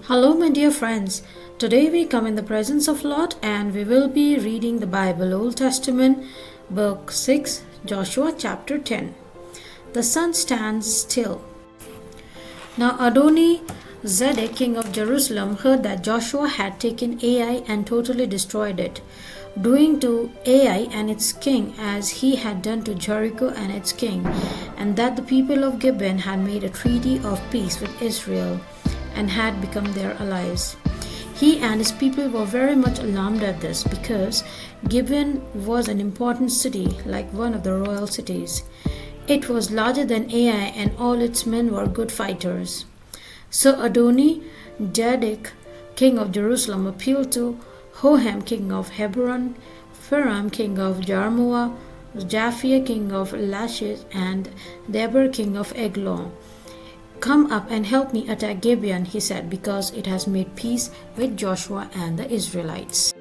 Hello, my dear friends. Today we come in the presence of Lord and we will be reading the Bible, Old Testament, Book 6, Joshua chapter 10. The sun stands still. Now Adoni-Zedek, king of Jerusalem, heard that Joshua had taken Ai and totally destroyed it, doing to Ai and its king as he had done to Jericho and its king, and that the people of Gibeon had made a treaty of peace with Israel and had become their allies. He and his people were very much alarmed at this because Gibeon was an important city, like one of the royal cities. It was larger than Ai, and all its men were good fighters. So Adoni-Zedek, king of Jerusalem, appealed to Hoham, king of Hebron, Phiram, king of Jarmuah, Japhia, king of Lachish, and Deber, king of Eglon. Come up and help me attack Gibeon, he said, because it has made peace with Joshua and the Israelites.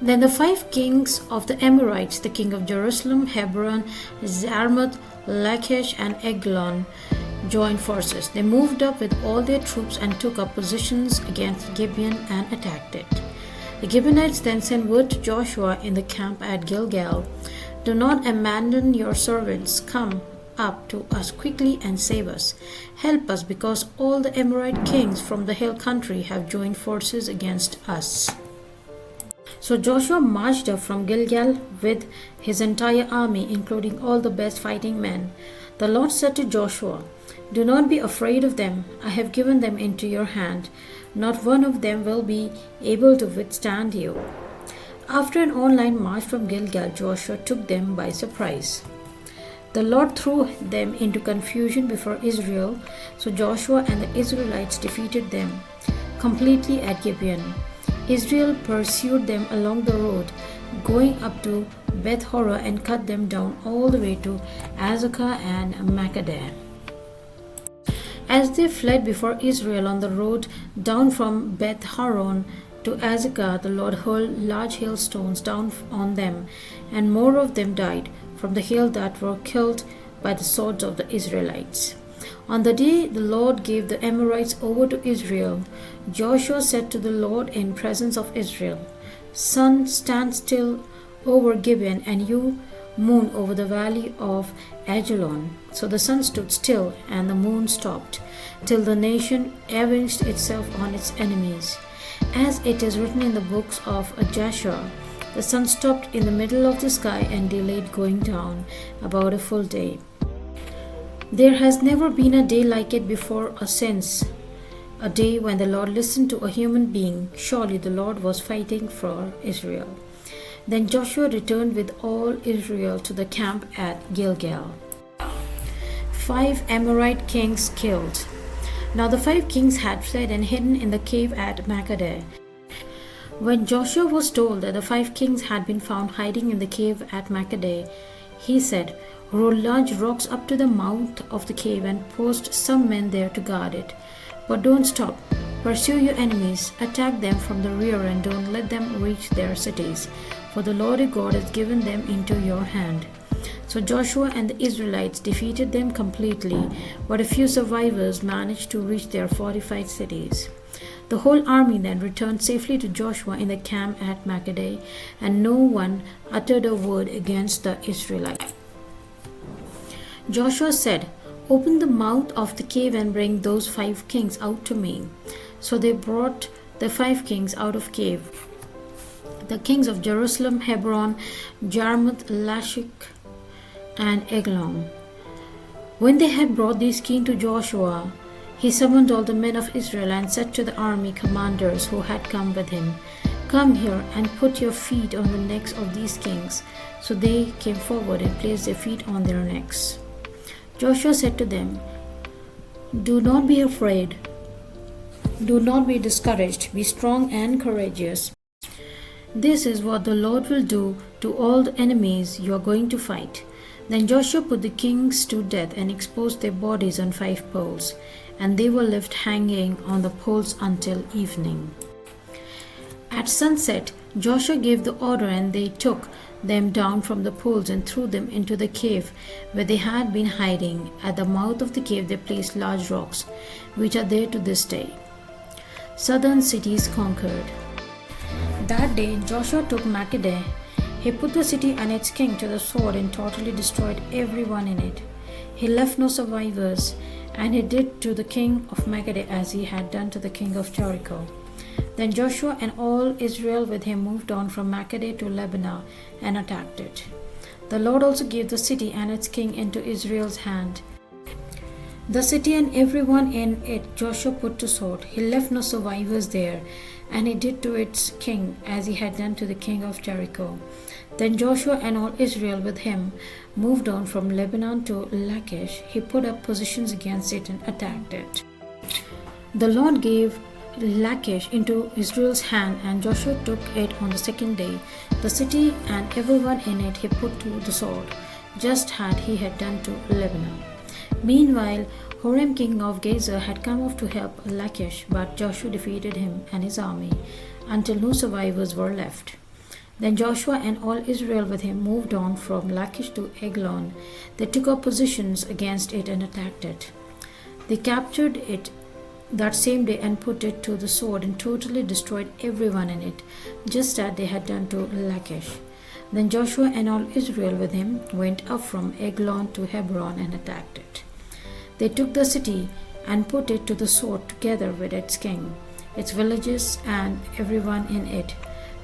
Then the 5 kings of the Amorites, the king of Jerusalem, Hebron, Jarmuth, Lachish, and Eglon, joined forces. They moved up with all their troops and took up positions against Gibeon and attacked it. The Gibeonites then sent word to Joshua in the camp at Gilgal, "Do not abandon your servants. Come up to us quickly and save us. Help us, because all the Amorite kings from the hill country have joined forces against us." So Joshua marched up from Gilgal with his entire army, including all the best fighting men. The Lord said to Joshua, "Do not be afraid of them. I have given them into your hand. Not one of them will be able to withstand you." After an all-night march from Gilgal, Joshua took them by surprise. The Lord threw them into confusion before Israel, so Joshua and the Israelites defeated them completely at Gibeon. Israel pursued them along the road, going up to Beth-horah, and cut them down all the way to Azekah and Makkedah. As they fled before Israel on the road down from Beth-horon to Azekah, the Lord hurled large hailstones down on them, and more of them died from the hail that were killed by the swords of the Israelites. On the day the Lord gave the Amorites over to Israel, Joshua said to the Lord in presence of Israel, "Sun, stand still over Gibeon, and you, moon, over the valley of Ajalon." So the sun stood still and the moon stopped, till the nation avenged itself on its enemies. As it is written in the books of Jasher, the sun stopped in the middle of the sky and delayed going down about a full day. There has never been a day like it before or since, a day when the Lord listened to a human being. Surely the Lord was fighting for Israel. Then Joshua returned with all Israel to the camp at Gilgal. 5 Amorite kings killed. Now the 5 kings had fled and hidden in the cave at Makkedah. When Joshua was told that the 5 kings had been found hiding in the cave at Makkedah, he said, "Roll large rocks up to the mouth of the cave and post some men there to guard it. But don't stop. Pursue your enemies, attack them from the rear, and don't let them reach their cities, for the Lord your God has given them into your hand." So Joshua and the Israelites defeated them completely, but a few survivors managed to reach their fortified cities. The whole army then returned safely to Joshua in the camp at Makkedah, and no one uttered a word against the Israelites. Joshua said, "Open the mouth of the cave and bring those 5 kings out to me." So they brought the 5 kings out of cave, the kings of Jerusalem, Hebron, Jarmuth, Lachish, and Eglon. When they had brought these kings to Joshua, he summoned all the men of Israel and said to the army commanders who had come with him, "Come here and put your feet on the necks of these kings." So they came forward and placed their feet on their necks. Joshua said to them, "Do not be afraid. Do not be discouraged. Be strong and courageous. This is what the Lord will do to all the enemies you are going to fight." Then Joshua put the kings to death and exposed their bodies on 5 poles, and they were left hanging on the poles until evening. At sunset, Joshua gave the order, and they took them down from the poles and threw them into the cave where they had been hiding. At the mouth of the cave they placed large rocks, which are there to this day. Southern cities conquered. That day Joshua took Makkedah. He put the city and its king to the sword and totally destroyed everyone in it. He left no survivors, and he did to the king of Makkedah as he had done to the king of Jericho. Then Joshua and all Israel with him moved on from Makkedah to Lebanon and attacked it. The Lord also gave the city and its king into Israel's hand. The city and everyone in it Joshua put to sword. He left no survivors there, and he did to its king as he had done to the king of Jericho. Then Joshua and all Israel with him moved on from Lebanon to Lachish. He put up positions against it and attacked it. The Lord gave Lachish into Israel's hand, and Joshua took it on the second day. The city and everyone in it he put to the sword, just as he had done to Lebanon. Meanwhile, Horam king of Gazer had come off to help Lachish, but Joshua defeated him and his army until no survivors were left. Then Joshua and all Israel with him moved on from Lachish to Eglon. They took up positions against it and attacked it. They captured it that same day and put it to the sword and totally destroyed everyone in it, just as they had done to Lachish. Then Joshua and all Israel with him went up from Eglon to Hebron and attacked it. They took the city and put it to the sword together with its king, its villages, and everyone in it.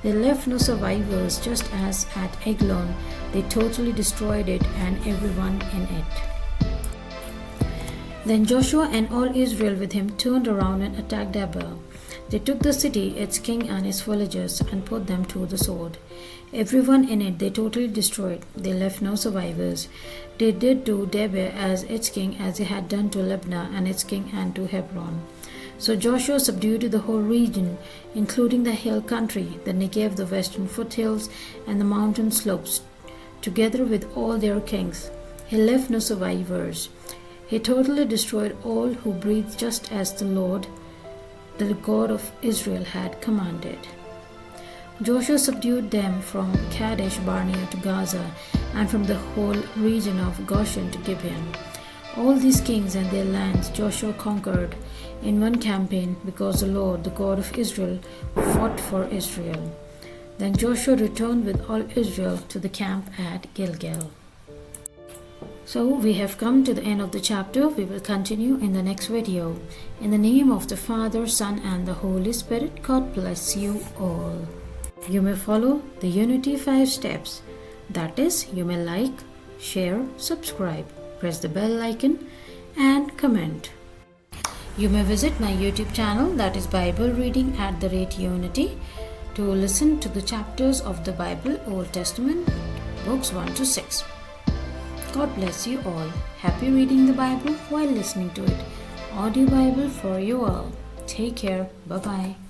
They left no survivors, just as at Eglon they totally destroyed it and everyone in it. Then Joshua and all Israel with him turned around and attacked Debir. They took the city, its king, and its villages, and put them to the sword. Everyone in it they totally destroyed. They left no survivors. They did to Debir as its king as they had done to Libnah and its king and to Hebron. So Joshua subdued the whole region, including the hill country, the Negev, the western foothills, and the mountain slopes, together with all their kings. He left no survivors. He totally destroyed all who breathed, just as the Lord, the God of Israel, had commanded. Joshua subdued them from Kadesh Barnea to Gaza, and from the whole region of Goshen to Gibeon. All these kings and their lands Joshua conquered in one campaign, because the Lord, the God of Israel, fought for Israel. Then Joshua returned with all Israel to the camp at Gilgal. So we have come to the end of the chapter. We will continue in the next video. In the name of the Father, Son, and the Holy Spirit, God bless you all. You may follow the Unity 5 steps. That is, you may like, share, subscribe, press the bell icon, and comment. You may visit my YouTube channel, that is Bible Reading @Unity, to listen to the chapters of the Bible, Old Testament, books 1 to 6. God bless you all. Happy reading the Bible while listening to it. Audio Bible for you all. Take care. Bye-bye.